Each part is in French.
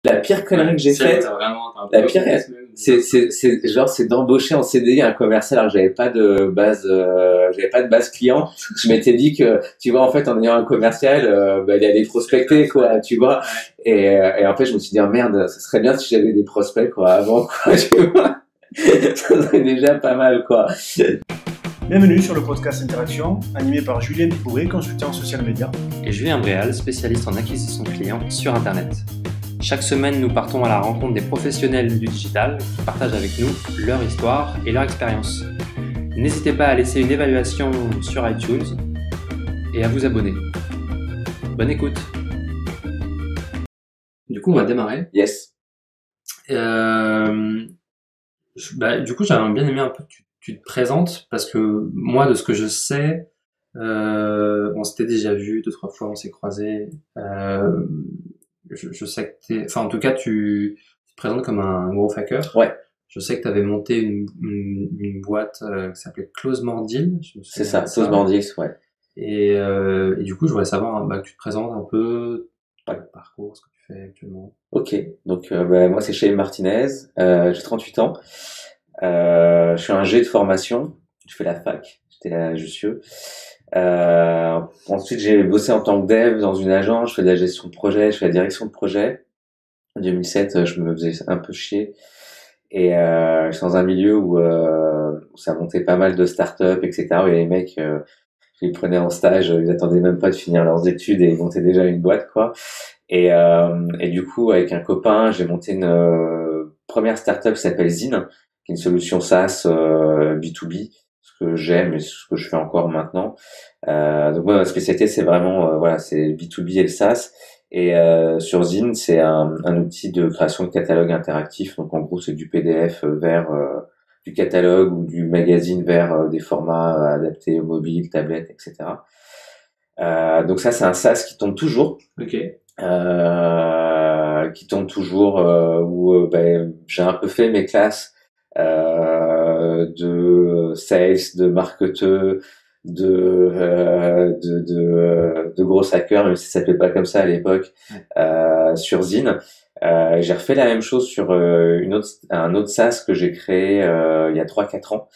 La pire connerie que j'ai faite, la pire, c'est d'embaucher en CDI un commercial alors que j'avais pas de base client. Je m'étais dit que, tu vois, en fait, en ayant un commercial, il allait prospecter, quoi, tu vois. Et en fait, je me suis dit, oh, merde, ça serait bien si j'avais des prospects, quoi, avant, quoi, tu vois. Ça serait déjà pas mal, quoi. Bienvenue sur le podcast Interaction, animé par Julien Pibouré, consultant social media. Et Julien Bréal, spécialiste en acquisition client sur Internet. Chaque semaine, nous partons à la rencontre des professionnels du digital qui partagent avec nous leur histoire et leur expérience. N'hésitez pas à laisser une évaluation sur iTunes et à vous abonner. Bonne écoute. Du coup, on va démarrer. Yes. Du coup, j'aimerais bien aimé un peu que tu te présentes parce que moi, de ce que je sais, on s'était déjà vu 2-3 fois, on s'est croisés. Je sais que en tout cas, tu te présentes comme un gros hacker. Ouais. Je sais que tu avais monté une boîte qui s'appelait Close More Deal. C'est ça, Close More Deals, ouais. Et du coup, je voudrais savoir que tu te présentes un peu ton parcours, ce que tu fais actuellement. Ok, donc moi c'est Shane Martinez, j'ai 38 ans, je suis un G de formation, je fais la fac, j'étais à Jussieu. Ensuite j'ai bossé en tant que dev dans une agence, je fais de la gestion de projet, je fais la direction de projet. En 2007, je me faisais un peu chier et je suis dans un milieu où ça montait pas mal de startups, etc. Où il y a les mecs, je les prenais en stage, ils attendaient même pas de finir leurs études et ils montaient déjà une boîte, quoi. Et du coup, avec un copain, j'ai monté une première startup qui s'appelle Zine, qui est une solution SaaS B2B, ce que j'aime et ce que je fais encore maintenant. Donc moi, ma spécialité, c'est vraiment c'est B2B et le SaaS. Et sur Zine, c'est un outil de création de catalogue interactif. Donc en gros, c'est du PDF vers du catalogue ou du magazine vers des formats adaptés au mobile, tablette, etc. Donc ça, c'est un SaaS qui tourne toujours. Ok. Qui tourne toujours où j'ai un peu fait mes classes de sales, de marketeurs, de gros hackers, même si ça s'appelait pas comme ça à l'époque, sur Zine. J'ai refait la même chose sur un autre SaaS que j'ai créé il y a 3-4 ans,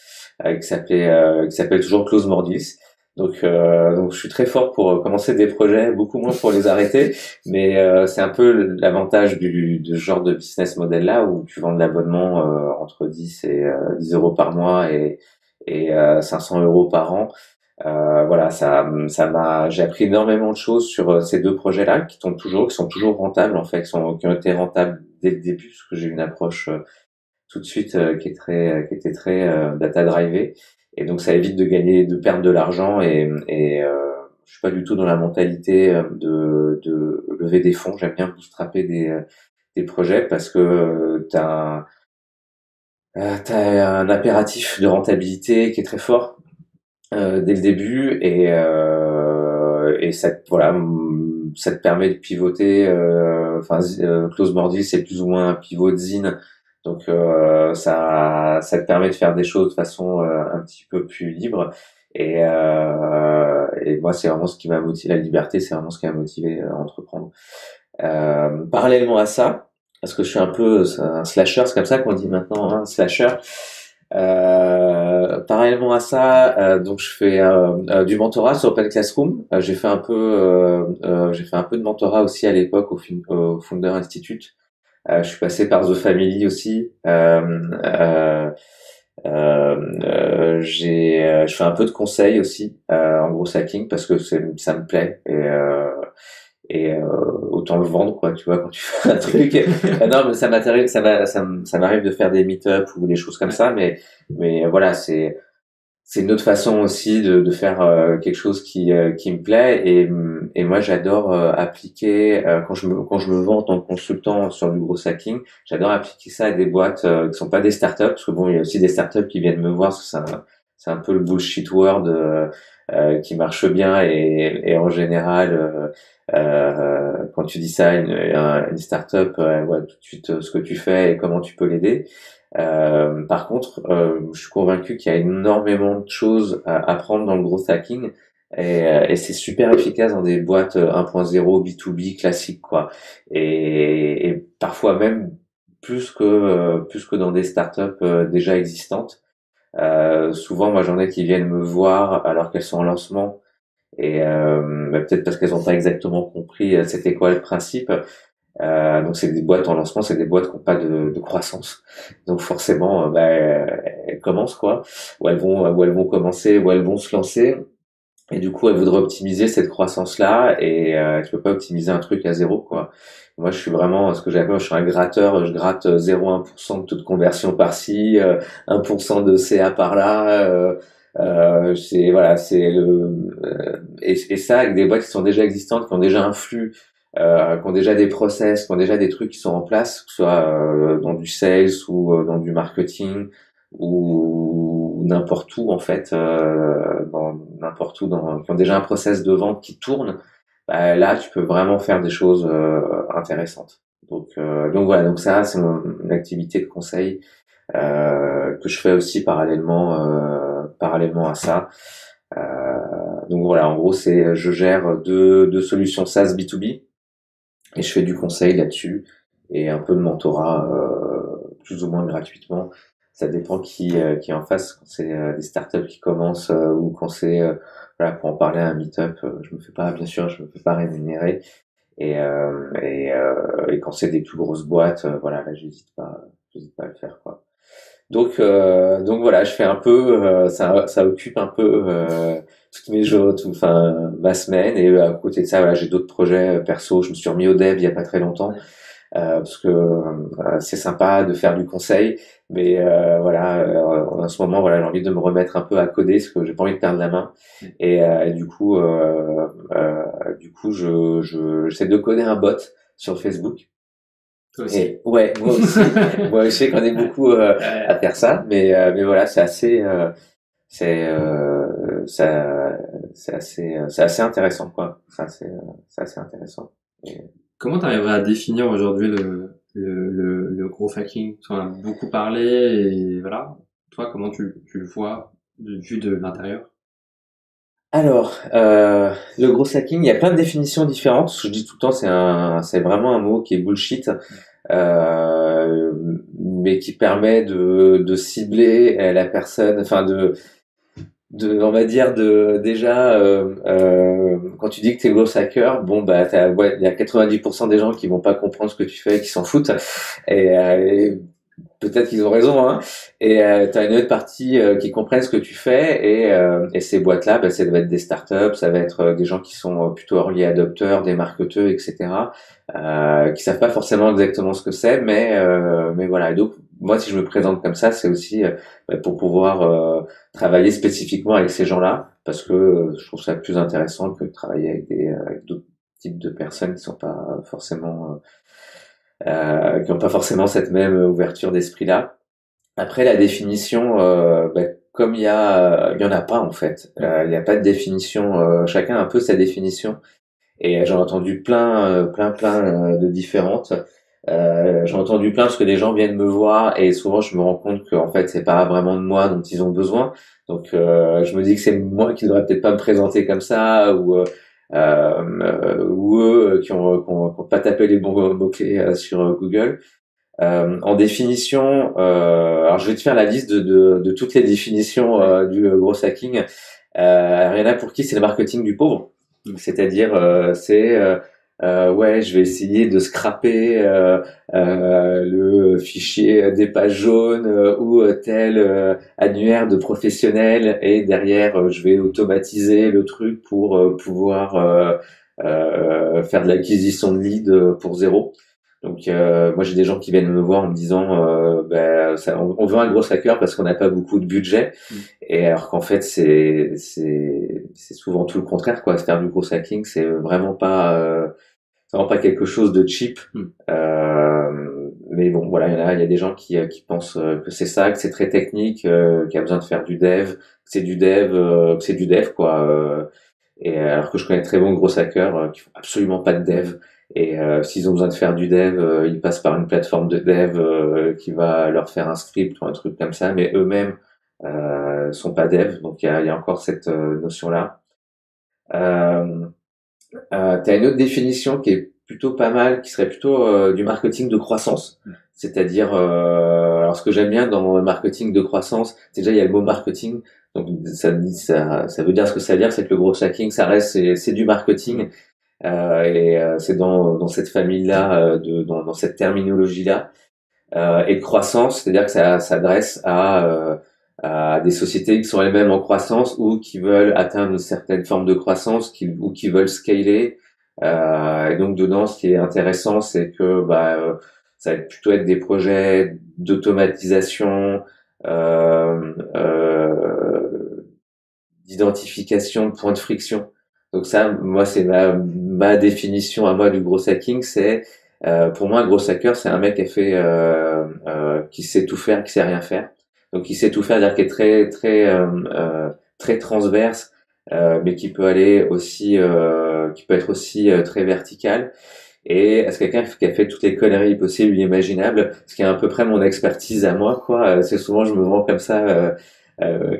qui s'appelle toujours Close More Deals. Donc je suis très fort pour commencer des projets, beaucoup moins pour les arrêter, mais c'est un peu l'avantage de ce genre de business model là où tu vends de l'abonnement entre 10 et 10 euros par mois et 500 euros par an. J'ai appris énormément de choses sur ces deux projets là qui sont toujours rentables en fait, qui ont été rentables dès le début parce que j'ai une approche tout de suite qui était très data drivée. Et donc ça évite de perdre de l'argent et je suis pas du tout dans la mentalité de lever des fonds. J'aime bien bootstrapper des projets parce que t'as un impératif de rentabilité qui est très fort dès le début et ça te permet de pivoter. Close More Deal, c'est plus ou moins un pivot de Zine. Donc ça te permet de faire des choses de façon un petit peu plus libre et moi c'est vraiment ce qui m'a motivé, la liberté c'est vraiment ce qui m'a motivé à entreprendre. Parallèlement à ça, parce que je suis un peu un slasher, c'est comme ça qu'on dit maintenant, un slasher. Parallèlement à ça, donc je fais du mentorat sur Open Classroom. J'ai fait un peu de mentorat aussi à l'époque au Founder Institute. Je suis passé par The Family aussi. Je fais un peu de conseils aussi en gros hacking parce que ça me plaît et autant le vendre quoi, tu vois, quand tu fais un truc. Non, mais ça m'arrive de faire des meet-up ou des choses comme ça, mais voilà, c'est une autre façon aussi de faire quelque chose qui me plaît et moi j'adore appliquer quand je me vends en tant que consultant sur du gros hacking, j'adore appliquer ça à des boîtes qui sont pas des startups parce que bon il y a aussi des startups qui viennent me voir parce que c'est un peu le bullshit world qui marche bien et en général quand tu dis ça à une startup elle voit tout de suite ce que tu fais et comment tu peux l'aider. Par contre, je suis convaincu qu'il y a énormément de choses à apprendre dans le growth hacking Et c'est super efficace dans des boîtes 1.0 B2B classiques, quoi. Et parfois même plus que dans des startups déjà existantes. Souvent, moi, j'en ai qui viennent me voir alors qu'elles sont en lancement et peut-être parce qu'elles n'ont pas exactement compris c'était quoi le principe. Donc c'est des boîtes en lancement, c'est des boîtes qui n'ont pas de croissance. Donc forcément, elles commencent quoi, ou elles vont commencer, ou elles vont se lancer. Et du coup, elles voudraient optimiser cette croissance-là, et tu peux pas optimiser un truc à zéro, quoi. Moi, je suis vraiment ce que j'appelle, je suis un gratteur. Je gratte 0,1% de taux de conversion par-ci, 1% de CA par-là. C'est voilà, c'est et ça avec des boîtes qui sont déjà existantes, qui ont déjà un flux, qui ont déjà des process, qui ont déjà des trucs qui sont en place, que ce soit dans du sales ou dans du marketing ou n'importe où en fait, dans n'importe où, qui ont déjà un process de vente qui tourne. Bah, là, tu peux vraiment faire des choses intéressantes. Donc voilà, donc ça, c'est une activité de conseil que je fais aussi parallèlement à ça. Donc voilà, en gros, c'est je gère deux solutions SaaS B2B et je fais du conseil là-dessus et un peu de mentorat plus ou moins gratuitement. Ça dépend qui est en face. Quand c'est des startups qui commencent ou quand c'est voilà, pour en parler à un meet-up, bien sûr, je me fais pas rémunérer. Et quand c'est des plus grosses boîtes, voilà, là, j'hésite pas à le faire, quoi. Donc voilà, je fais un peu, ça occupe un peu toutes mes jours, enfin ma semaine. Et à côté de ça, voilà, j'ai d'autres projets perso. Je me suis remis au dev il y a pas très longtemps parce que c'est sympa de faire du conseil, mais voilà, en ce moment, voilà, j'ai envie de me remettre un peu à coder parce que j'ai pas envie de perdre la main. Et du coup, j'essaie de coder un bot sur Facebook. Toi aussi. Et ouais, moi aussi. Moi, je sais qu'on est beaucoup à faire ça, mais voilà, c'est c'est assez intéressant, quoi. C'est assez intéressant. Et- Comment tu arriverais à définir aujourd'hui le growth hacking? Tu en as beaucoup parlé et voilà. Toi, comment tu le vois vu de l'intérieur? Alors, le gros hacking, il y a plein de définitions différentes. Ce que je dis tout le temps, c'est vraiment un mot qui est bullshit, euh, mais qui permet de cibler la personne, enfin on va dire déjà quand tu dis que t'es gros hacker, bon bah ouais, il y a 90% des gens qui vont pas comprendre ce que tu fais et qui s'en foutent. Et peut-être qu'ils ont raison, hein. Et tu as une autre partie qui comprennent ce que tu fais, et ces boîtes-là, bah, ça va être des startups, ça va être des gens qui sont plutôt early adopteurs, des marketeurs, etc. Qui savent pas forcément exactement ce que c'est, mais voilà. Et donc moi, si je me présente comme ça, c'est aussi bah, pour pouvoir travailler spécifiquement avec ces gens-là, parce que je trouve ça plus intéressant que de travailler avec d'autres types de personnes qui sont pas forcément qui n'ont pas forcément cette même ouverture d'esprit-là. Après, la définition, comme il y en a pas en fait. Il n'y a pas de définition. Chacun a un peu sa définition. Et j'en ai entendu plein de différentes. J'en ai entendu plein parce que des gens viennent me voir et souvent je me rends compte que en fait c'est pas vraiment de moi dont ils ont besoin. Donc je me dis que c'est moi qui devrais peut-être pas me présenter comme ça, ou eux qui ont pas tapé les bons mots-clés sur Google. En définition, alors je vais te faire la liste de toutes les définitions du gros hacking. Il y en a pour qui c'est le marketing du pauvre, c'est-à-dire ouais, je vais essayer de scraper le fichier des pages jaunes ou tel annuaire de professionnels, et derrière je vais automatiser le truc pour pouvoir faire de l'acquisition de leads pour zéro. Donc moi j'ai des gens qui viennent me voir en me disant on veut un gros hacker parce qu'on n'a pas beaucoup de budget. Et alors qu'en fait c'est souvent tout le contraire, quoi. Faire du gros hacking, c'est vraiment pas quelque chose de cheap. Mais bon, voilà, il y a des gens qui pensent que c'est ça, que c'est très technique, qu'il y a besoin de faire du dev, que c'est du dev, quoi. Et alors que je connais très bons gros hackers qui font absolument pas de dev. Et s'ils ont besoin de faire du dev, ils passent par une plateforme de dev qui va leur faire un script ou un truc comme ça, mais eux-mêmes sont pas dev. Donc il y a encore cette notion-là. T'as une autre définition qui est plutôt pas mal, qui serait plutôt du marketing de croissance. C'est-à-dire, alors ce que j'aime bien dans le marketing de croissance, c'est déjà il y a le mot marketing, donc ça veut dire ce que ça veut dire, c'est que le gros hacking, ça reste c'est du marketing, c'est dans cette famille-là, dans cette terminologie-là, et de croissance, c'est-à-dire que ça s'adresse à des sociétés qui sont elles-mêmes en croissance ou qui veulent atteindre une certaine forme de croissance, ou qui veulent scaler. Et donc dedans, ce qui est intéressant, c'est que ça va plutôt être des projets d'automatisation, d'identification de points de friction. Donc ça, moi, c'est ma définition à moi du gros hacking. C'est pour moi, un gros hacker, c'est un mec qui a fait qui sait tout faire, qui sait rien faire. Donc il sait tout faire, c'est-à-dire qu'il est très transverse, mais qui peut aller aussi, qui peut être aussi très vertical. Et c'est quelqu'un qui a fait toutes les conneries possibles et imaginables, ce qui est à peu près mon expertise à moi, quoi. C'est souvent je me vends comme ça,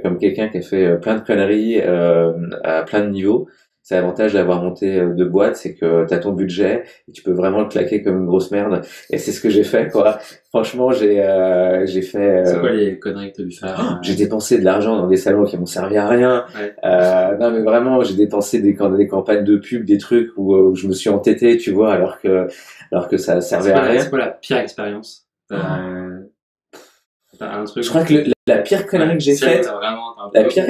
comme quelqu'un qui a fait plein de conneries à plein de niveaux. C'est l'avantage d'avoir monté deux boîtes, c'est que t'as ton budget et tu peux vraiment le claquer comme une grosse merde. Et c'est ce que j'ai fait, quoi. Franchement, j'ai fait. C'est quoi les conneries que t'as dû faire? J'ai dépensé de l'argent dans des salons qui m'ont servi à rien. Ouais. Non, mais vraiment, j'ai dépensé des campagnes de pub, des trucs où je me suis entêté, tu vois, alors que ça servait à rien. C'est quoi la pire expérience? T'as un truc. Je crois que la pire connerie que j'ai faite, la pire,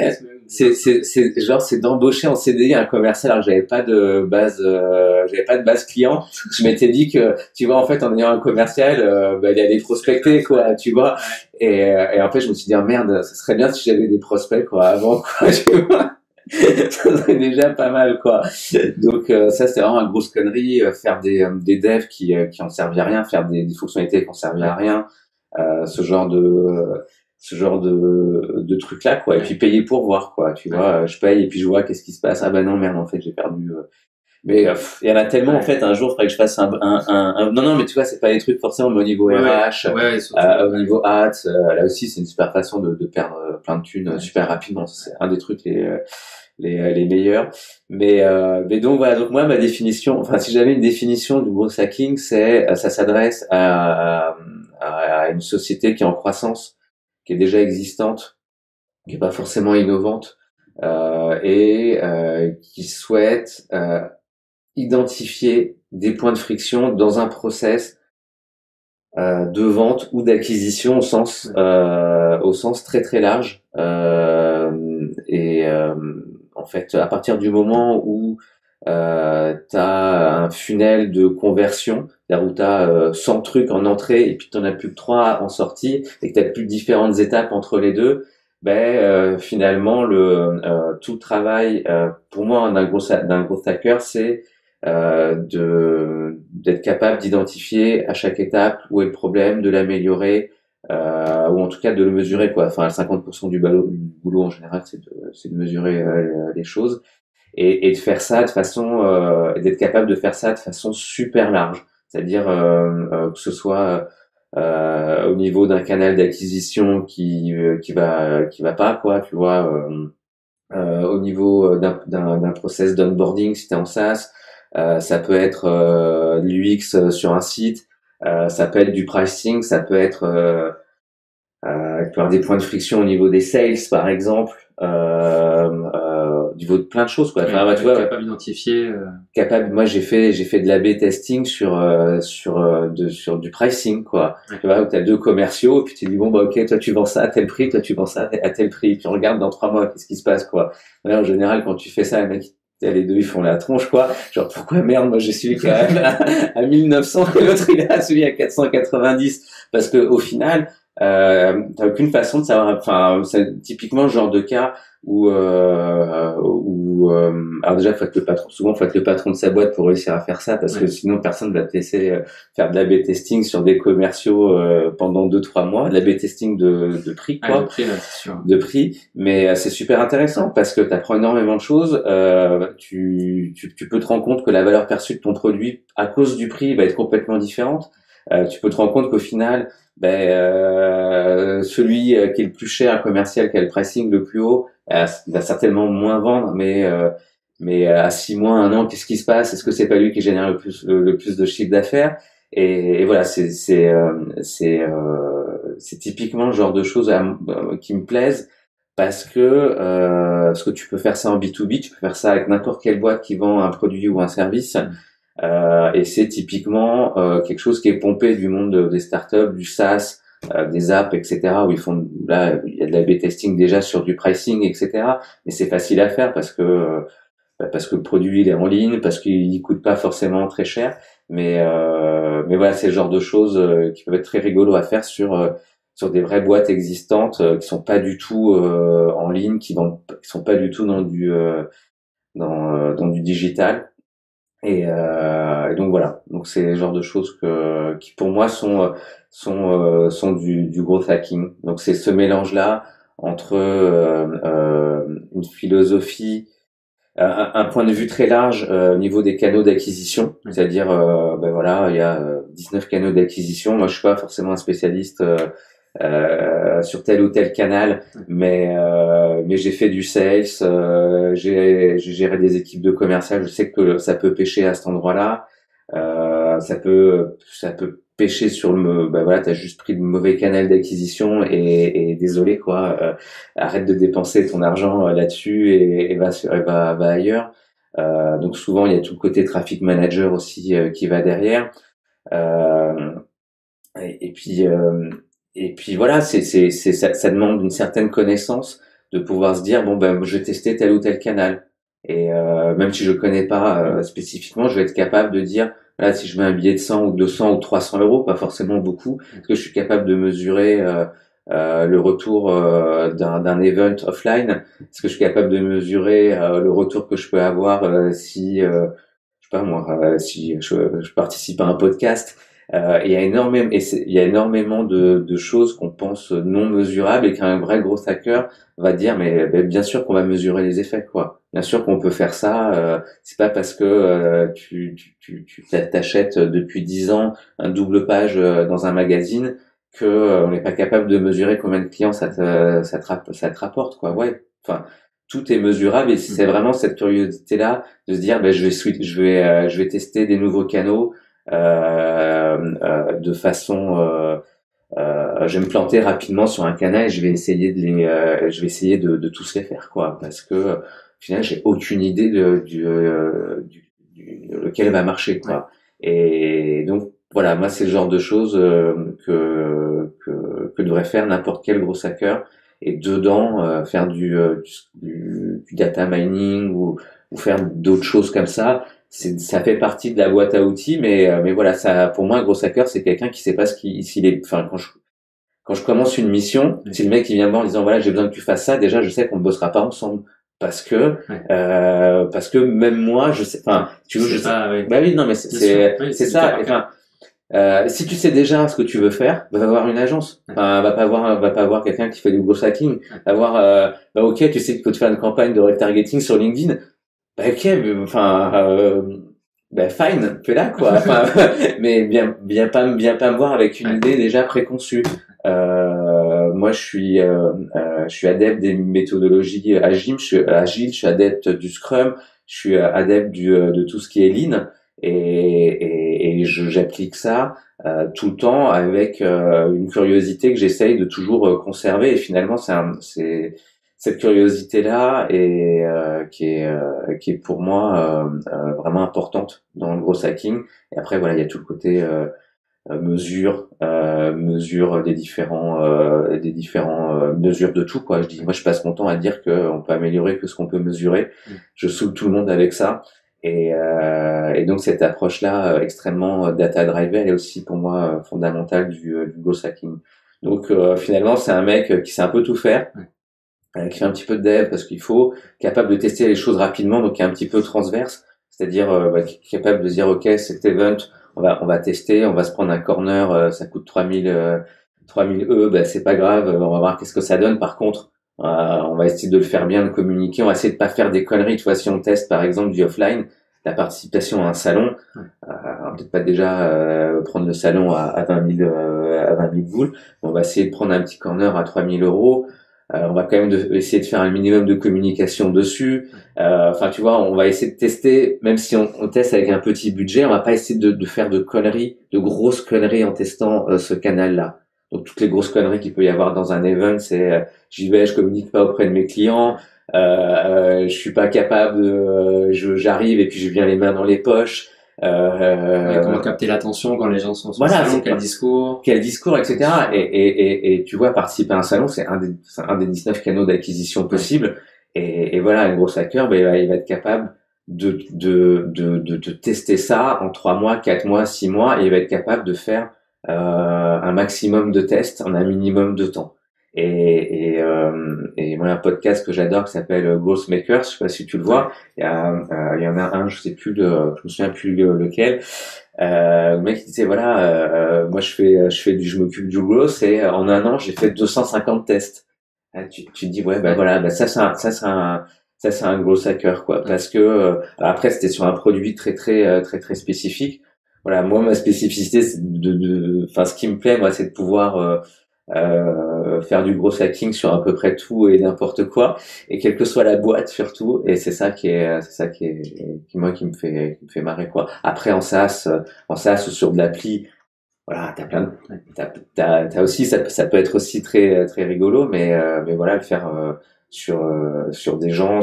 c'est d'embaucher en CDI un commercial alors que j'avais pas de base client. Je m'étais dit que, tu vois, en fait, en ayant un commercial, il allait prospecter, quoi, tu vois. Et en fait, je me suis dit, ah, merde, ça serait bien si j'avais des prospects, quoi, avant, quoi, tu vois. Ça serait déjà pas mal, quoi. Donc, ça, c'est vraiment une grosse connerie, faire des devs qui en servaient à rien, faire des fonctionnalités qui en servaient à rien, ce genre de trucs là, quoi. Et puis payer pour voir, quoi, tu vois. Je paye et puis je vois qu'est-ce qui se passe. Ah bah non, merde, en fait j'ai perdu. Mais il y en a tellement, en fait. Un jour il faudrait que je fasse non, mais tu vois, c'est pas des trucs forcément, mais au niveau RH, au niveau ads, là aussi c'est une super façon de perdre plein de thunes super rapidement. C'est un des trucs les meilleurs. Mais donc voilà, donc moi ma définition, enfin si j'avais une définition du gros hacking, c'est ça s'adresse à une société qui est en croissance, qui est déjà existante, qui est pas forcément innovante, et qui souhaite identifier des points de friction dans un process de vente ou d'acquisition au sens très très large. En fait, à partir du moment où t'as un funnel de conversion, c'est-à-dire où t'as 100 trucs en entrée et puis t'en as plus que 3 en sortie et que t'as plus de différentes étapes entre les deux, finalement tout le travail pour moi d'un gros hacker, c'est d'être capable d'identifier à chaque étape où est le problème, de l'améliorer, ou en tout cas de le mesurer, quoi. Enfin, 50% du boulot en général, c'est de mesurer les choses et de faire ça de façon, d'être capable de faire ça de façon super large. C'est-à-dire que ce soit au niveau d'un canal d'acquisition qui va pas, quoi, tu vois, au niveau d'un process d'onboarding si t'es en SaaS, ça peut être l'UX sur un site, ça peut être du pricing, ça peut être des points de friction au niveau des sales par exemple, au niveau de plein de choses, quoi. Enfin, tu vois, capable d'identifier. Moi j'ai fait de l'A/B testing sur du pricing, quoi. Ouais. Tu vois, où t'as deux commerciaux, puis tu dis bon ok, toi tu vends ça à tel prix, toi tu vends ça à tel prix, puis on regarde dans 3 mois qu'est-ce qui se passe, quoi. Là, en général quand tu fais ça, les mecs les deux ils font la tronche, quoi. Genre pourquoi merde, moi j'ai celui quand même à 1900 et l'autre il a celui à 490, parce que au final t'as aucune façon de savoir. Enfin, c'est typiquement le genre de cas où alors déjà faut être le patron. Souvent faut être le patron de sa boîte pour réussir à faire ça, parce que sinon personne va te laisser faire de l'A/B testing sur des commerciaux pendant 2-3 mois. De l'A/B testing de prix, quoi. De prix, là, c'est sûr. De prix, mais c'est super intéressant parce que t'apprends énormément de choses. Tu peux te rendre compte que la valeur perçue de ton produit à cause du prix va être complètement différente. Tu peux te rendre compte qu'au final, celui qui est le plus cher, un commercial qui a le pricing le plus haut, va certainement moins vendre, mais mais à 6 mois, 1 an, qu'est-ce qui se passe? Est-ce que c'est pas lui qui génère le plus de chiffre d'affaires? Et voilà, c'est typiquement le genre de choses qui me plaisent parce que tu peux faire ça en B2B, tu peux faire ça avec n'importe quelle boîte qui vend un produit ou un service. Et c'est typiquement quelque chose qui est pompé du monde des startups, du SaaS, des apps, etc. où là, il y a de l'A/B testing déjà sur du pricing, etc. Mais c'est facile à faire parce que le produit il est en ligne, parce qu'il coûte pas forcément très cher. Mais voilà, c'est le genre de choses qui peuvent être très rigolo à faire sur des vraies boîtes existantes qui sont pas du tout en ligne, qui sont pas du tout dans du digital. Et donc voilà. Donc c'est le genre de choses qui pour moi sont du growth hacking. Donc c'est ce mélange-là entre une philosophie, un point de vue très large au niveau des canaux d'acquisition, c'est-à-dire ben voilà, il y a 19 canaux d'acquisition. Moi je suis pas forcément un spécialiste sur tel ou tel canal, mais j'ai fait du sales, j'ai géré des équipes de commercial, je sais que ça peut pêcher à cet endroit-là, ça peut pêcher sur bah voilà, t'as juste pris le mauvais canal d'acquisition et désolé quoi, arrête de dépenser ton argent là-dessus et va ailleurs. Donc souvent il y a tout le côté traffic manager aussi qui va derrière. Euh, et, et puis voilà, ça demande une certaine connaissance de pouvoir se dire bon ben je vais tester tel ou tel canal. Et même si je connais pas spécifiquement, je vais être capable de dire là si je mets un billet de 100 ou 200 ou 300 euros, pas forcément beaucoup, parce que je suis capable de mesurer le retour d'un event offline. Est-ce que je suis capable de mesurer le retour que je peux avoir si je sais pas moi, si je participe à un podcast. Il y a énormément de choses qu'on pense non mesurables et qu'un vrai gros hacker va dire mais bien sûr qu'on va mesurer les effets quoi. Bien sûr qu'on peut faire ça. C'est pas parce que tu t'achètes depuis 10 ans un double page dans un magazine que on n'est pas capable de mesurer combien de clients ça te rapporte quoi. Ouais. Enfin tout est mesurable et c'est vraiment cette curiosité là de se dire ben je vais tester des nouveaux canaux de façon je vais me planter rapidement sur un canal et je vais essayer de tous les faire quoi parce que au final j'ai aucune idée lequel va marcher quoi. Et donc voilà, moi c'est le genre de choses que devrait faire n'importe quel gros hacker et dedans faire du data mining ou faire d'autres choses comme ça fait partie de la boîte à outils, mais voilà, ça, pour moi, un gros hacker, c'est quelqu'un qui sait pas s'il est, enfin, quand je commence une mission, si le mec qui vient me voir en disant, voilà, j'ai besoin que tu fasses ça, déjà, je sais qu'on ne bossera pas ensemble. Parce que même moi, je sais, enfin, tu veux, je sais, bah oui, non, mais c'est ça, enfin, si tu sais déjà ce que tu veux faire, va voir une agence. Enfin, va pas voir quelqu'un qui fait du gros hacking. Va voir, bah ok, tu sais qu'il faut te faire une campagne de retargeting sur LinkedIn. Bah ok, mais, enfin, bah fine, fais-la quoi. Enfin, mais viens pas me voir avec une idée déjà préconçue. Moi, je suis adepte des méthodologies agiles. Je suis adepte du Scrum. Je suis adepte de tout ce qui est Lean. Et j'applique ça tout le temps avec une curiosité que j'essaye de toujours conserver. Et finalement, c'est cette curiosité-là et qui est pour moi vraiment importante dans le gros hacking. Et après voilà, il y a tout le côté mesure des différents mesures de tout quoi. Moi je passe mon temps à dire qu'on peut améliorer que ce qu'on peut mesurer. Je saoule tout le monde avec ça. Et donc cette approche-là extrêmement data driven, elle est aussi pour moi fondamentale du ghost hacking. Donc finalement c'est un mec qui sait un peu tout faire, qui fait un petit peu de dev parce qu'il faut, capable de tester les choses rapidement, donc qui est un petit peu transverse, c'est-à-dire qui est capable de dire ok cet event on va tester, on va se prendre un corner, ça coûte 3000 E, ben c'est pas grave, on va voir qu'est-ce que ça donne. Par contre on va essayer de le faire bien, de communiquer, on va essayer de pas faire des conneries. Tu vois, si on teste par exemple du offline, la participation à un salon, on va peut-être pas déjà prendre le salon à 20 000 boules, on va essayer de prendre un petit corner à 3 000 euros. on va quand même essayer de faire un minimum de communication dessus. Enfin, tu vois, on va essayer de tester, même si on teste avec un petit budget, on va pas essayer de faire de conneries, de grosses conneries en testant ce canal-là. Donc toutes les grosses conneries qu'il peut y avoir dans un event, c'est j'y vais, je communique pas auprès de mes clients, je suis pas capable de, j'arrive et puis je viens les mains dans les poches. Comment capter l'attention quand les gens sont sur le salon, quel discours, etc. Et tu vois, participer à un salon, c'est un des 19 canaux d'acquisition possibles. Et voilà, un gros hacker, ben, il va être capable de tester ça en 3 mois, 4 mois, 6 mois, et il va être capable de faire un maximum de tests en un minimum de temps. Et moi, un podcast que j'adore qui s'appelle Growth Makers, je sais pas si tu le vois, il y en a un, je me souviens plus lequel. Le mec il disait voilà, moi je m'occupe du growth et en un an j'ai fait 250 tests. Tu te dis ouais, voilà, ça c'est un growth hacker quoi, parce que après c'était sur un produit très spécifique. Voilà, moi ma spécificité c'est enfin ce qui me plaît moi c'est de pouvoir faire du gros hacking sur à peu près tout et n'importe quoi, et quelle que soit la boîte surtout, et c'est ça qui me fait marrer quoi. Après en SaaS ou sur de l'appli, voilà, t'as aussi ça peut être aussi très rigolo, mais voilà, le faire sur des gens,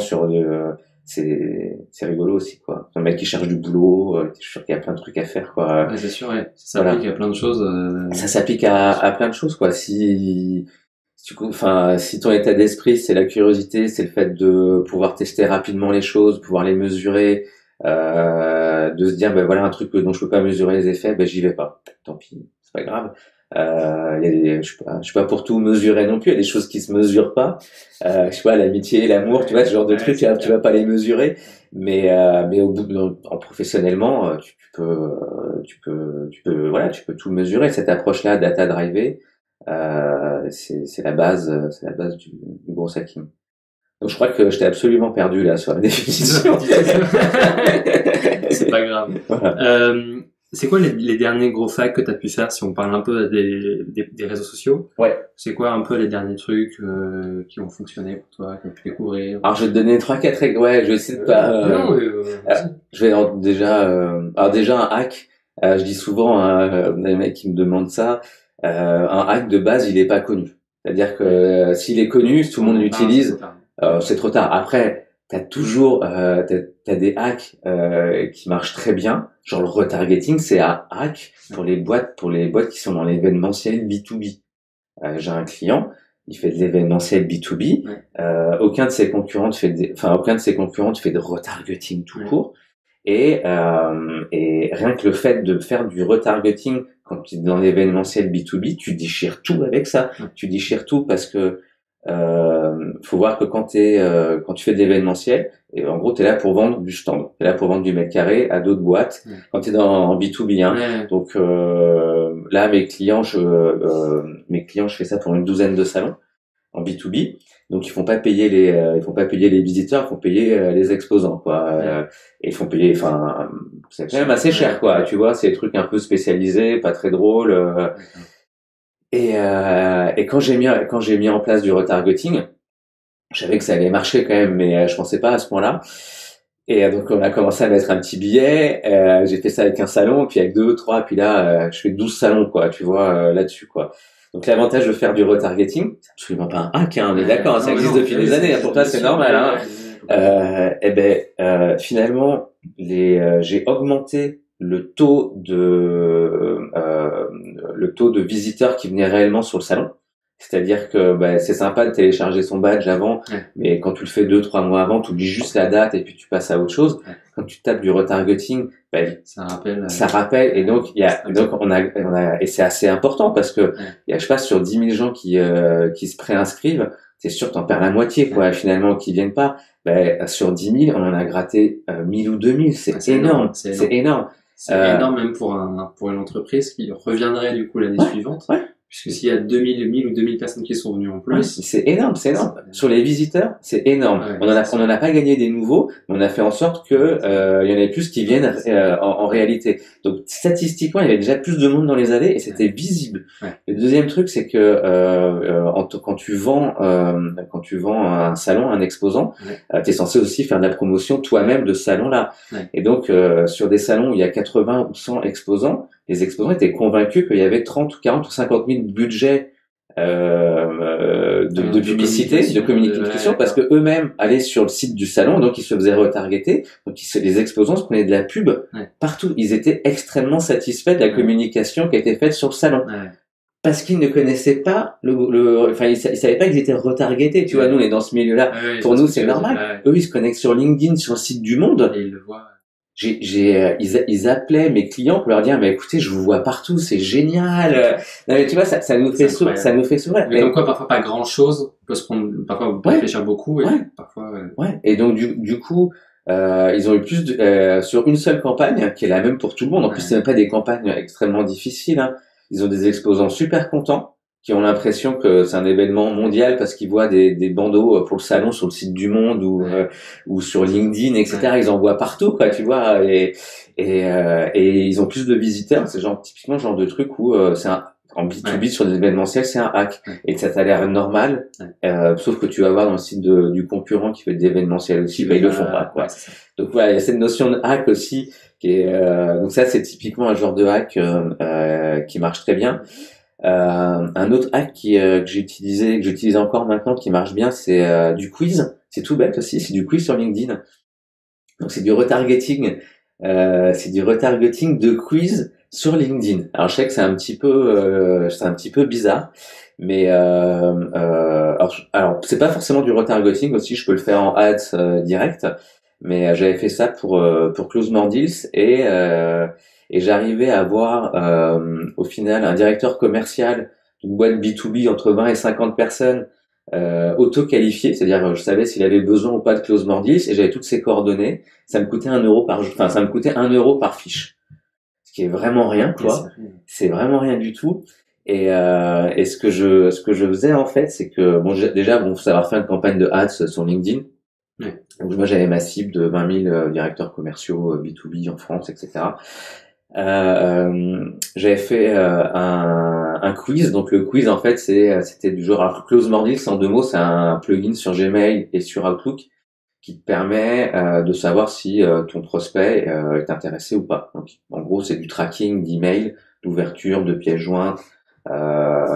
c'est rigolo aussi quoi. Un mec qui cherche du boulot, je suis sûr qu'il y a plein de trucs à faire quoi. Ouais, c'est sûr, ouais. Ça s'applique à plein de choses. Ça s'applique à plein de choses quoi. Si ton état d'esprit c'est la curiosité, c'est le fait de pouvoir tester rapidement les choses, pouvoir les mesurer, de se dire ben voilà un truc dont je peux pas mesurer les effets, ben j'y vais pas. Tant pis, c'est pas grave. Je suis pas pour tout mesurer non plus. Il y a des choses qui se mesurent pas. Je sais pas, l'amitié, l'amour, tu vois, ce genre de trucs, tu vas pas les mesurer. Mais au bout en professionnellement, tu peux tout mesurer. Cette approche-là, data driven, c'est la base du gros hacking. Donc je crois que je t'ai absolument perdu là sur la définition. C'est pas grave. Voilà. C'est quoi les derniers gros hacks que tu as pu faire, si on parle un peu des réseaux sociaux? Ouais. C'est quoi un peu les derniers trucs qui ont fonctionné pour toi, que tu as pu découvrir? Alors je vais te donner 3-4 règles. Ouais, je vais essayer de pas... je vais déjà un hack. Je dis souvent à des mecs qui me demandent ça, un hack de base, il est pas connu. C'est-à-dire que s'il est connu, si tout le monde l'utilise, c'est trop tard. Après, t'as toujours t'as des hacks qui marchent très bien, genre le retargeting, c'est un hack pour les boîtes qui sont dans l'événementiel B2B. J'ai un client, il fait de l'événementiel B2B, aucun de ses concurrents fait de retargeting tout court, et rien que le fait de faire du retargeting quand tu es dans l'événementiel B2B, tu déchires tout avec ça. Tu déchires tout parce que faut voir que quand tu fais de l'événementiel, et en gros t'es là pour vendre du stand, t'es là pour vendre du mètre carré à d'autres boîtes. Quand t'es en B2B, hein. Donc là mes clients, je fais ça pour une douzaine de salons en B2B. Donc ils font pas payer les visiteurs, ils font payer les exposants quoi. Et ils font payer, enfin c'est quand même assez cher quoi. Tu vois, c'est des trucs un peu spécialisés, pas très drôles. Et quand j'ai mis en place du retargeting, je savais que ça allait marcher quand même, mais je pensais pas à ce point-là. Et donc on a commencé à mettre un petit billet. J'ai fait ça avec un salon, puis avec 2, 3, puis là je fais 12 salons quoi, tu vois, là-dessus quoi. Donc l'avantage de faire du retargeting, c'est absolument pas un hack, hein, on est d'accord, ça existe depuis des années. Pour toi c'est normal. Hein. Finalement j'ai augmenté le taux de visiteurs qui venaient réellement sur le salon. C'est-à-dire que c'est sympa de télécharger son badge avant, mais quand tu le fais 2-3 mois avant, tu oublies juste la date et puis tu passes à autre chose. Quand tu tapes du retargeting, ça rappelle, et donc on a et c'est assez important parce que il y a, je passe sur 10 000 gens qui se préinscrivent, c'est sûr que t'en perds la moitié quoi, finalement qui viennent pas. Sur 10 000, on en a gratté 1000 ou 2000, c'est énorme. C'est énorme. C'est énorme même pour une entreprise qui reviendrait du coup l'année suivante. Puisque s'il y a 1000 ou 2000 personnes qui sont venues en plus. Ouais, c'est énorme, c'est énorme. Sur les visiteurs, c'est énorme. Ouais, on en a pas gagné des nouveaux, mais on a fait en sorte que, il y en avait plus qui viennent, en réalité. Donc, statistiquement, il y avait déjà plus de monde dans les allées et c'était visible. Ouais. Le deuxième truc, c'est que, quand tu vends un salon, un exposant, t'es censé aussi faire de la promotion toi-même de ce salon-là. Ouais. Et donc, sur des salons où il y a 80 ou 100 exposants, les exposants étaient convaincus qu'il y avait 30 ou 40 ou 50 000 budgets de publicité, de communication, parce que eux-mêmes allaient sur le site du salon, donc ils se faisaient retargeter, donc les exposants se prenaient de la pub partout. Ils étaient extrêmement satisfaits de la communication qui a été faite sur le salon. Parce qu'ils ne connaissaient pas enfin, ils savaient pas qu'ils étaient retargetés, tu vois, nous, on est dans ce milieu-là. Pour nous, c'est normal. Eux, ils se connectent sur LinkedIn, sur le site du Monde. Et ils le voient. Ils appelaient mes clients pour leur dire, mais écoutez, je vous vois partout, c'est génial. Non, mais tu vois, ça nous fait sourire. Mais comme quoi, parfois, pas grand chose. On peut se prendre, parfois, on peut réfléchir beaucoup, et parfois, Et donc, du coup, ils ont eu plus sur une seule campagne, qui est la même pour tout le monde. En plus, c'est même pas des campagnes extrêmement difficiles, hein. Ils ont des exposants super contents, qui ont l'impression que c'est un événement mondial parce qu'ils voient des bandeaux pour le salon sur le site du Monde ou sur LinkedIn, etc. Ils en voient partout, quoi, tu vois, et ils ont plus de visiteurs. C'est typiquement le genre de truc où en B2B sur des événementiels, c'est un hack. Et ça t'a l'air normal, sauf que tu vas voir dans le site du concurrent qui fait des événementiels aussi, ils le font pas, quoi. Donc voilà, il y a cette notion de hack aussi qui est, donc ça, c'est typiquement un genre de hack qui marche très bien. Un autre hack que j'utilise encore maintenant, qui marche bien, c'est du quiz. C'est tout bête aussi, c'est du quiz sur LinkedIn. Donc c'est du retargeting, de quiz sur LinkedIn. Alors je sais que c'est un petit peu bizarre, mais alors c'est pas forcément du retargeting aussi. Je peux le faire en ads direct, mais j'avais fait ça pour Close More Deals et j'arrivais à avoir au final un directeur commercial d'une boîte B2B entre 20 et 50 personnes auto-qualifié, c'est-à-dire je savais s'il avait besoin ou pas de Close More Deals et j'avais toutes ses coordonnées. Ça me coûtait 1 euro par fiche, ce qui est vraiment rien, quoi. C'est vraiment rien du tout. Et ce que je faisais en fait, c'est que faut savoir faire une campagne de ads sur LinkedIn. Donc moi j'avais ma cible de 20 000 directeurs commerciaux B2B en France, etc. J'avais fait un quiz. Donc le quiz en fait c'était du genre, alors Close More Deals en 2 mots, c'est un plugin sur Gmail et sur Outlook qui te permet de savoir si ton prospect est intéressé ou pas. Donc en gros c'est du tracking d'email, d'ouverture, de pièces jointes.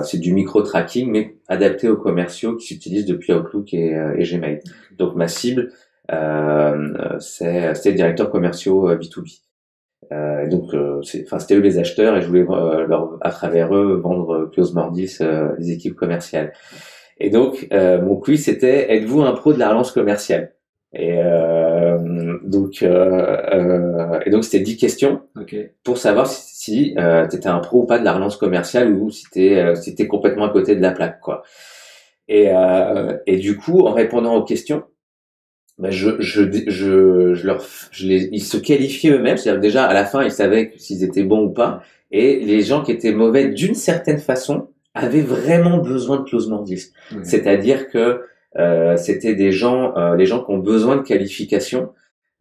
C'est du micro-tracking mais adapté aux commerciaux qui s'utilisent depuis Outlook et Gmail. Donc ma cible c'est directeurs commerciaux B2B. Donc c'était eux les acheteurs et je voulais à travers eux vendre Close More Deals les équipes commerciales. Et donc mon quiz c'était, êtes-vous un pro de la relance commerciale? Et donc c'était 10 questions pour savoir si t'étais un pro ou pas de la relance commerciale ou si t'es complètement à côté de la plaque, quoi. Et du coup en répondant aux questions, ils se qualifiaient eux-mêmes, c'est-à-dire que déjà à la fin ils savaient s'ils étaient bons ou pas, et les gens qui étaient mauvais d'une certaine façon avaient vraiment besoin de Close More Deals. C'est-à-dire que c'était les gens qui ont besoin de qualification,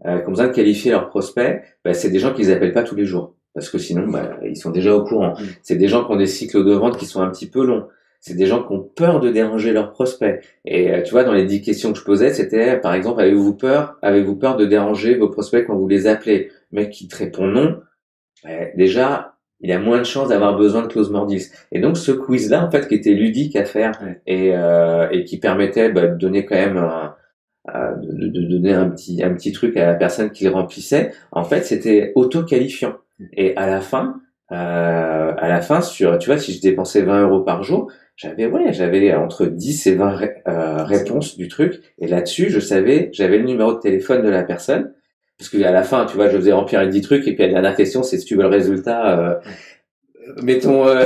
qui ont besoin de qualifier leurs prospects, c'est des gens qu'ils appellent pas tous les jours, parce que sinon ils sont déjà au courant. C'est des gens qui ont des cycles de vente qui sont un petit peu longs. C'est des gens qui ont peur de déranger leurs prospects. Et tu vois, dans les 10 questions que je posais, c'était par exemple, avez-vous peur de déranger vos prospects quand vous les appelez? Le mec qui te répond non, déjà il a moins de chances d'avoir besoin de Close More Deals. Et donc ce quiz-là, en fait, qui était ludique à faire et qui permettait de donner quand même de donner un petit truc à la personne qui le remplissait, en fait, c'était auto-qualifiant. Et à la fin, tu vois, si je dépensais 20 euros par jour, j'avais entre 10 et 20 réponses du truc. Et là-dessus, j'avais le numéro de téléphone de la personne. Parce que à la fin, tu vois, je faisais remplir les 10 trucs et puis la dernière question, c'est si tu veux le résultat. mettons, Ouais.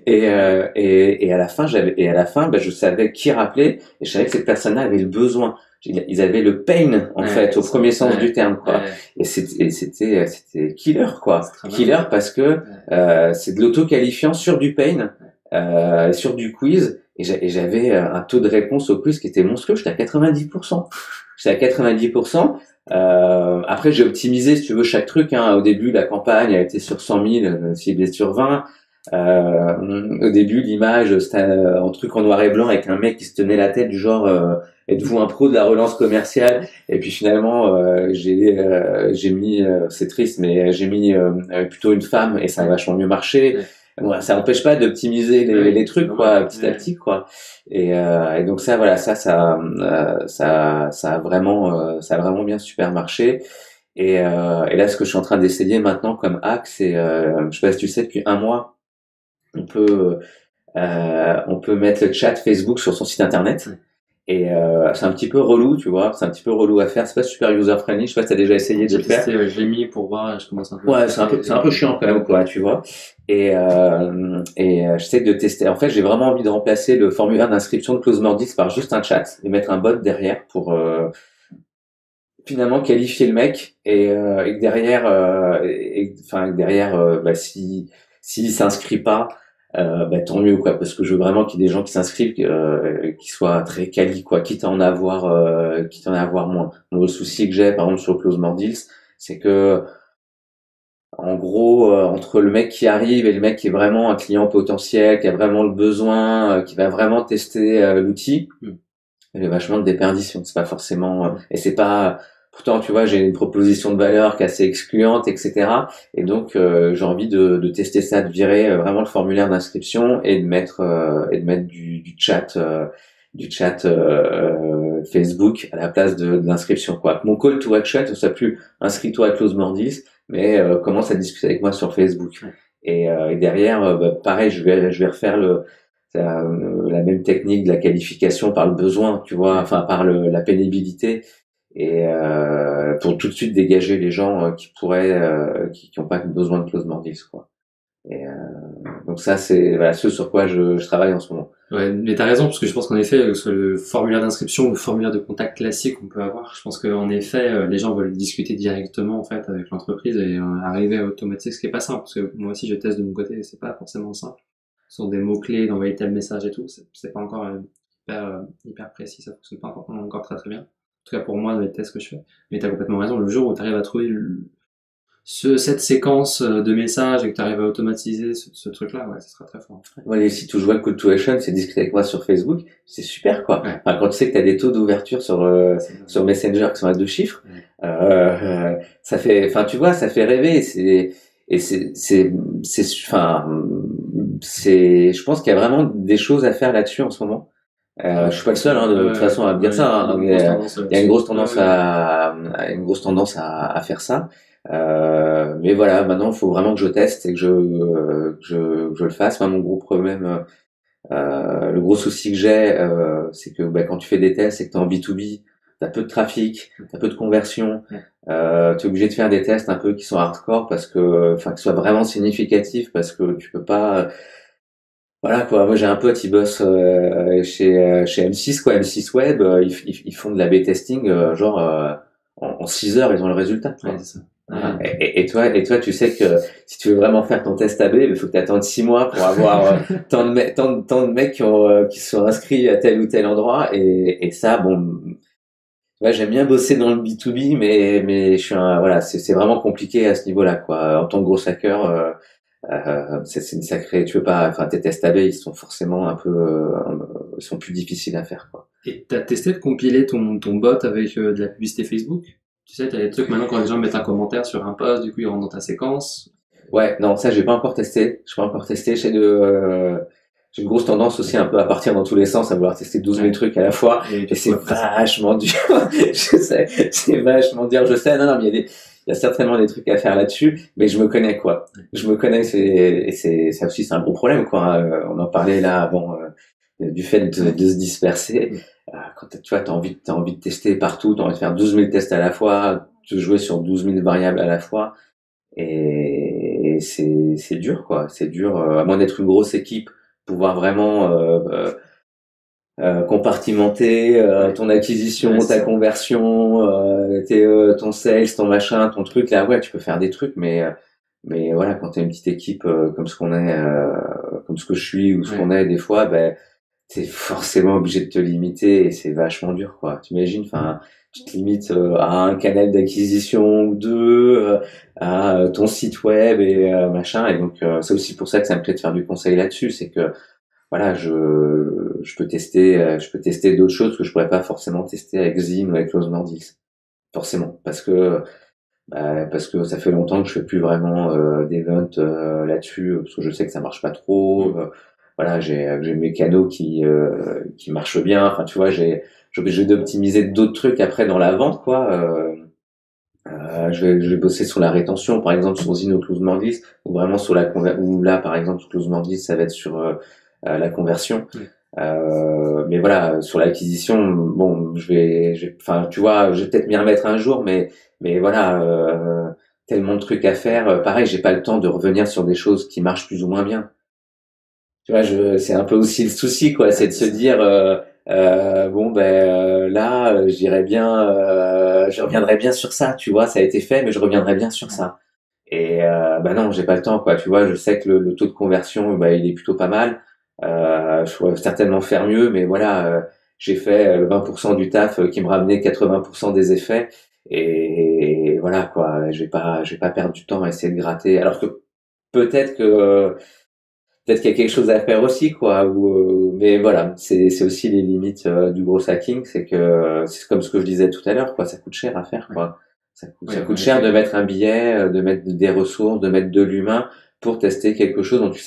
et à la fin, je savais qui rappeler, et je savais que cette personne-là avait le besoin. Ils avaient le pain, en fait, au premier sens du terme, quoi. Ouais. Et c'était killer, quoi. C'est très bien. Killer parce que, c'est de l'auto-qualifiant sur du pain, sur du quiz, et j'avais un taux de réponse au quiz qui était monstrueux. J'étais à 90%. J'étais à 90%. Après, j'ai optimisé, si tu veux, chaque truc, hein. Au début, la campagne a été sur 100 000, ciblée sur 20. Au début, l'image, c'était un truc en noir et blanc avec un mec qui se tenait la tête du genre, êtes-vous un pro de la relance commerciale? Et puis finalement, j'ai mis, c'est triste, mais j'ai mis plutôt une femme et ça a vachement mieux marché. Ouais. Voilà, ça n'empêche pas d'optimiser les trucs, quoi, petit à Ouais. petit, quoi. Et donc ça, voilà, ça a vraiment bien super marché. Et là, ce que je suis en train d'essayer maintenant comme hack, c'est, je sais pas si tu sais, depuis un mois, on peut mettre le chat Facebook sur son site internet. Ouais. Et c'est un petit peu relou, tu vois, c'est un petit peu relou à faire, c'est pas super user friendly, je sais pas si t'as déjà essayé de J'ai le faire. testé, je l'ai mis pour voir, je commence un peu. Ouais, c'est un peu chiant quand même, quoi, tu vois. J'essaie de tester. En fait, j'ai vraiment envie de remplacer le formulaire d'inscription de CloseMordix par juste un chat et mettre un bot derrière pour finalement qualifier le mec et que derrière, bah, s'il s'inscrit pas, bah tant mieux, quoi, parce que je veux vraiment qu'il y ait des gens qui s'inscrivent, qui soient très quali, quoi, quitte à en avoir moins. Donc, le souci que j'ai par exemple sur CloseMordix, c'est que en gros, entre le mec qui arrive et le mec qui est vraiment un client potentiel, qui a vraiment le besoin, qui va vraiment tester l'outil, il y a vachement de déperdition. C'est pas forcément, et c'est pas. Pourtant, tu vois, j'ai une proposition de valeur qui est assez excluante, etc. Et donc, j'ai envie de tester ça, de virer vraiment le formulaire d'inscription et de mettre du chat. Du chat Facebook à la place de l'inscription, quoi. Mon call to action ne soit plus inscris-toi à CloseMordix, mais commence à discuter avec moi sur Facebook. Ouais. Et derrière, bah, pareil, je vais refaire la même technique de la qualification par le besoin, tu vois, enfin par la pénibilité, et pour tout de suite dégager les gens qui pourraient, qui ont pas besoin de CloseMordix, quoi. Et donc ça, c'est voilà ce sur quoi je travaille en ce moment. Ouais, mais t'as raison, parce que je pense qu'en effet, que ce soit le formulaire d'inscription ou le formulaire de contact classique qu'on peut avoir, je pense qu'en effet, les gens veulent discuter directement, en fait, avec l'entreprise et arriver à automatiser, ce qui est pas simple, parce que moi aussi, je teste de mon côté, et c'est pas forcément simple. Ce sont des mots-clés, d'envoyer tel message et tout, c'est pas encore hyper précis, ça fonctionne pas encore très très bien. En tout cas, pour moi, dans les tests que je fais. Mais t'as complètement raison, le jour où t'arrives à trouver cette séquence de messages et que tu arrives à automatiser ce truc-là, ouais, ça sera très fort. Ouais, les sites où je vois le call to action, c'est discuter avec moi sur Facebook, c'est super, quoi. Ouais. Enfin, quand tu sais que t'as des taux d'ouverture sur Messenger qui sont à 2 chiffres, Ouais. ça fait, enfin, tu vois, ça fait rêver. Je pense qu'il y a vraiment des choses à faire là-dessus en ce moment. Je suis pas le seul, hein, de toute façon, à dire ça, hein. Il y a une grosse tendance à faire ça. Mais voilà, maintenant, il faut vraiment que je teste et que je le fasse. Moi, mon gros problème, le gros souci que j'ai, c'est que bah, quand tu fais des tests, c'est que t'es en B2B, t'as peu de trafic, t'as peu de conversion, t'es obligé de faire des tests un peu qui sont hardcore parce que, enfin, qui soient vraiment significatifs parce que tu peux pas. Voilà, quoi. Moi, j'ai un pote, il bosse chez M6, quoi, M6 Web. Ils font de l'A/B testing, genre en 6 heures, ils ont le résultat, quoi. Ouais, c'est ça. Voilà. Et toi, tu sais que si tu veux vraiment faire ton test AB, il faut que tu attendes 6 mois pour avoir tant de mecs qui sont inscrits à tel ou tel endroit. Et ça, bon, ouais, j'aime bien bosser dans le B2B, mais voilà, c'est vraiment compliqué à ce niveau-là, quoi. En tant que gros hacker, c'est une sacrée, tu veux pas, enfin, tes tests AB, ils sont forcément un peu, ils sont plus difficiles à faire, quoi. Et t'as testé de compiler ton bot avec de la publicité Facebook? Tu sais, t'as des trucs maintenant quand les gens mettent un commentaire sur un post, du coup ils rentrent dans ta séquence. Ouais, non, ça j'ai pas encore testé. J'ai pas encore testé. J'ai une grosse tendance aussi un peu à partir dans tous les sens, à vouloir tester 12 000 trucs à la fois. Et c'est vachement dur. Je sais, c'est vachement dur. Je sais, non, mais il y a certainement des trucs à faire là-dessus, mais je me connais, quoi. Je me connais, ça aussi, c'est un gros problème, quoi. On en parlait là, bon, du fait de se disperser. Quand tu vois, t'as envie de tester partout, t'as envie de faire 12 000 tests à la fois, de jouer sur 12 000 variables à la fois. Et c'est dur, quoi. C'est dur, à moins d'être une grosse équipe, pouvoir vraiment compartimenter ton acquisition, ta conversion, ton sales, ton machin, ton truc. Là, ouais, tu peux faire des trucs, mais voilà, quand t'es une petite équipe comme ce qu'on est, comme ce que je suis ou ce qu'on est des fois, ben t'es forcément obligé de te limiter et c'est vachement dur, quoi. T'imagines, enfin, tu te limites à un canal d'acquisition ou deux, à ton site web et machin. Et donc c'est aussi pour ça que ça me plaît de faire du conseil là-dessus, c'est que voilà, je peux tester d'autres choses que je pourrais pas forcément tester avec Zine ou avec Close More Deals, forcément, parce que ça fait longtemps que je fais plus vraiment d'event là-dessus, parce que je sais que ça marche pas trop. Voilà, j'ai mes canaux qui marchent bien. Enfin, tu vois, j'ai obligé d'optimiser d'autres trucs après dans la vente, quoi. Je vais bosser sur la rétention, par exemple sur Zine ou Close More Deals, ou vraiment sur ou là, par exemple, sur Close More Deals, ça va être sur la conversion. Mais voilà, sur l'acquisition, bon, enfin, tu vois, je vais peut-être m'y remettre un jour, mais voilà, tellement de trucs à faire. Pareil, j'ai pas le temps de revenir sur des choses qui marchent plus ou moins bien. Tu vois, c'est un peu aussi le souci, quoi, c'est de se dire, bon, ben là, j'irais bien, je reviendrai bien sur ça, tu vois, ça a été fait, mais je reviendrai bien sur ça. Et bah non, j'ai pas le temps, quoi. Tu vois, je sais que le taux de conversion, bah, il est plutôt pas mal. Je pourrais certainement faire mieux, mais voilà, j'ai fait 20% du taf qui me ramenait 80% des effets. Et voilà, quoi. Je vais pas perdre du temps à essayer de gratter. Alors que peut-être que peut-être qu'il y a quelque chose à faire aussi, quoi. Mais voilà, c'est aussi les limites du gros hacking, c'est que c'est comme ce que je disais tout à l'heure, quoi. Ça coûte cher à faire, quoi. Ça coûte cher de mettre un billet, de mettre des ressources, de mettre de l'humain pour tester quelque chose dont tu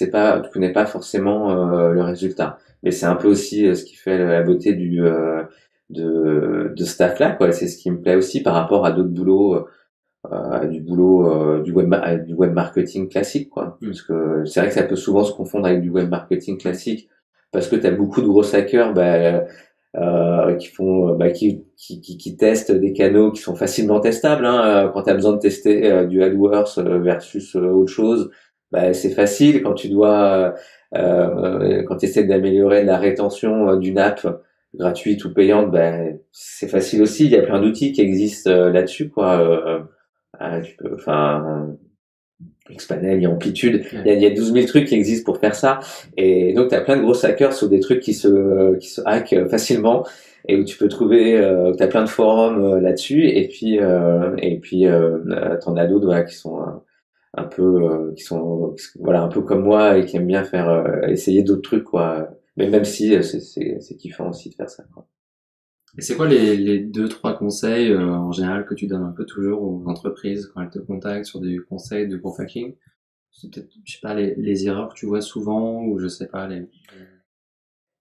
connais pas forcément le résultat. Mais c'est un peu aussi ce qui fait la beauté de ce taf-là, quoi. C'est ce qui me plaît aussi par rapport à d'autres boulots du web marketing classique, quoi. Parce que c'est vrai que ça peut souvent se confondre avec du web marketing classique parce que tu as beaucoup de gros hackers qui testent des canaux qui sont facilement testables, hein. Quand tu as besoin de tester du AdWords versus autre chose, c'est facile. Quand tu dois quand tu essaies d'améliorer la rétention d'une app gratuite ou payante, c'est facile aussi. Il y a plein d'outils qui existent là-dessus, quoi. Enfin, Xpanel, il y a Amplitude, il y a 12 000 trucs qui existent pour faire ça. Et donc, tu as plein de gros hackers sur des trucs qui se hackent facilement et où tu peux trouver, tu as plein de forums là-dessus. Et puis t'en as d'autres, voilà, qui sont un peu, voilà, un peu comme moi et qui aiment bien faire, essayer d'autres trucs, quoi. Mais même si c'est kiffant aussi de faire ça, quoi. Et c'est quoi les deux, trois conseils en général que tu donnes un peu toujours aux entreprises quand elles te contactent sur des conseils de gros hacking? C'est peut-être, je sais pas, les erreurs que tu vois souvent ou je sais pas,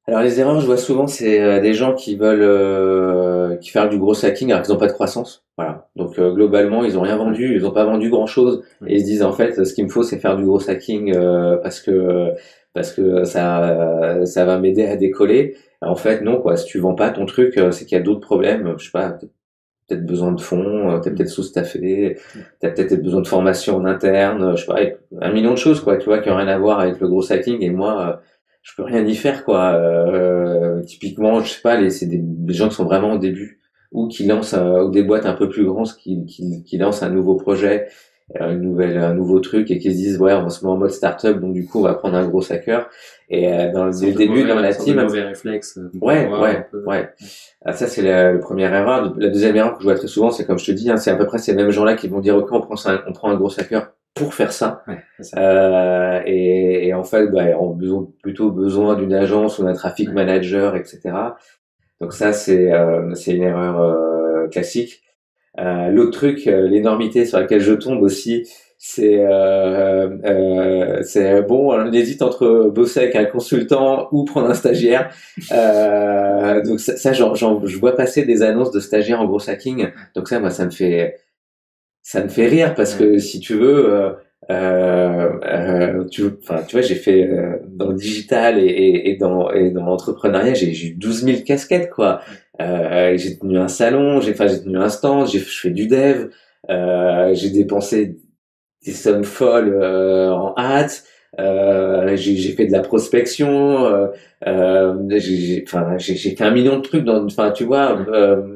Alors les erreurs, je vois souvent, c'est des gens qui veulent qui faire du gros hacking alors qu'ils n'ont pas de croissance. Voilà. Donc globalement, ils ont rien vendu, ils ont pas vendu grand-chose et ils se disent en fait, ce qu'il me faut, c'est faire du gros hacking parce que ça va m'aider à décoller. En fait, non, quoi. Si tu vends pas ton truc, c'est qu'il y a d'autres problèmes. Je sais pas, t'as peut-être besoin de fonds, t'as peut-être sous-staffé, t'as peut-être besoin de formation en interne, je sais pas, un million de choses, quoi, tu vois, qui ont rien à voir avec le gros hacking. Et moi, je peux rien y faire, quoi. Typiquement, je sais pas, c'est des gens qui sont vraiment au début ou qui lancent ou des boîtes un peu plus grandes qui lancent un nouveau projet, un nouveau truc et qui se disent ouais, on se met en mode startup, donc du coup, on va prendre un gros hacker. Et dans le début, dans la team, mauvais réflexe. Ouais. Ah, ça c'est la première erreur. La deuxième erreur que je vois très souvent, c'est comme je te dis, c'est à peu près ces mêmes gens-là qui vont dire ok, on prend un gros hacker pour faire ça. Et en fait, on a plutôt besoin d'une agence ou d'un traffic manager, etc. Donc ça c'est une erreur classique. L'autre truc, l'énormité sur laquelle je tombe aussi, c'est bon, on hésite entre bosser avec un consultant ou prendre un stagiaire. Donc je vois passer des annonces de stagiaires en gros hacking. Donc ça, moi, ça me fait rire parce que si tu veux, tu vois, j'ai fait dans le digital et dans l'entrepreneuriat, j'ai eu 12 000 casquettes, quoi. J'ai tenu un salon, j'ai tenu un stand, je fais du dev, j'ai dépensé sommes folles en hâte. J'ai fait de la prospection. J'ai fait 1 million de trucs. Enfin, tu vois,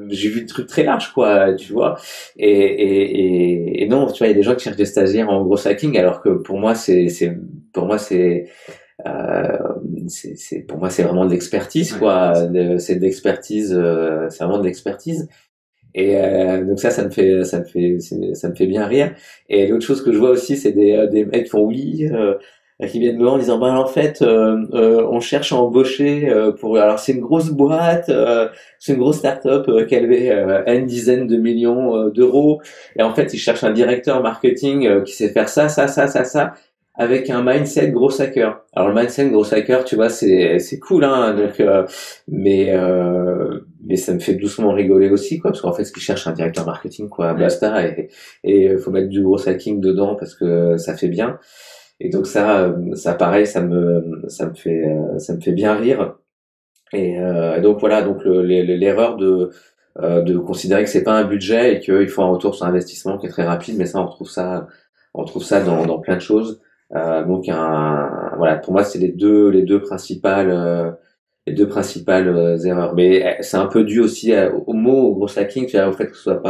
j'ai vu des trucs très larges, quoi. Tu vois. Et non, tu vois, il y a des gens qui cherchent des stagiaires en gros hacking, alors que pour moi, pour moi, c'est vraiment de l'expertise, quoi. C'est de l'expertise. C'est vraiment de l'expertise. Et donc ça me fait bien rire. Et l'autre chose que je vois aussi, c'est des mecs qui font qui viennent me voir en disant en fait on cherche à embaucher alors c'est une grosse boîte, c'est une grosse start-up qui a levé une dizaine de millions d'euros, et en fait ils cherchent un directeur marketing qui sait faire ça avec un mindset gros hacker. Alors le mindset gros hacker, tu vois, c'est cool, hein. Donc mais ça me fait doucement rigoler aussi, quoi, parce qu'en fait ce qu'ils cherchent, un directeur marketing, quoi, basta, et faut mettre du gros hacking dedans parce que ça fait bien. Et donc ça pareil, ça me fait bien rire. Et donc voilà, donc l'erreur de considérer que c'est pas un budget et qu'il faut un retour sur investissement qui est très rapide, mais ça on retrouve ça dans plein de choses. Donc voilà, pour moi c'est les deux principales erreurs. Mais c'est un peu dû aussi au mot, au gros hacking, c'est-à-dire au fait que ce soit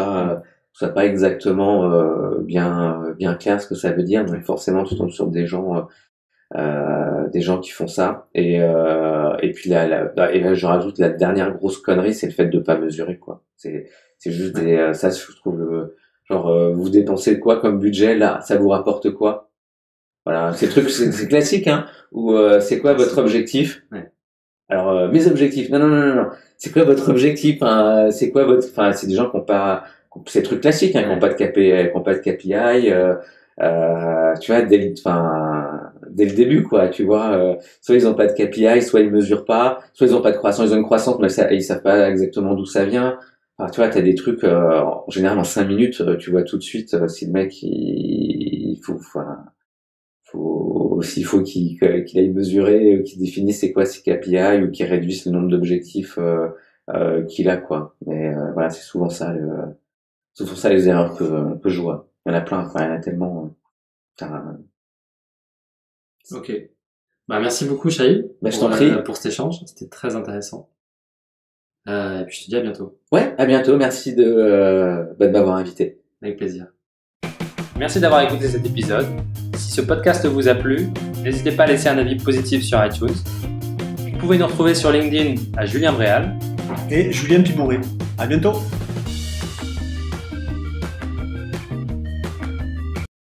pas exactement bien clair ce que ça veut dire. Donc forcément tu tombes sur des gens qui font ça. Et puis et là, je rajoute la dernière grosse connerie, c'est le fait de pas mesurer, quoi. C'est juste ça, je trouve vous dépensez quoi comme budget là, ça vous rapporte quoi? Voilà, ces trucs, c'est classique, hein. Ou c'est quoi votre objectif? Ouais. Alors mes objectifs, non. C'est quoi votre objectif? Hein, c'est quoi votre, enfin c'est des gens qui ont pas, ces trucs classiques, hein, qui ont pas de KPI, tu vois, dès le début, quoi, tu vois, soit ils ont pas de KPI, soit ils mesurent pas, soit ils ont pas de croissance, ils ont une croissance, mais ils savent pas exactement d'où ça vient. Enfin, tu vois, t'as des trucs, en général, en 5 minutes, tu vois tout de suite si le mec, s'il faut qu'il aille mesurer, qu'il définisse c'est quoi ses KPI, ou qu'il réduise le nombre d'objectifs qu'il a, quoi. Mais voilà, c'est souvent ça les erreurs que je vois. Il y en a plein, enfin, il y en a tellement. Ok. Merci beaucoup, Shahid, je t'en prie, pour cet échange. C'était très intéressant. Et puis je te dis à bientôt. Ouais, à bientôt. Merci de m'avoir invité. Avec plaisir. Merci d'avoir écouté cet épisode. Si ce podcast vous a plu, n'hésitez pas à laisser un avis positif sur iTunes. Vous pouvez nous retrouver sur LinkedIn à Julien Bréal et Julien Pibouret. À bientôt.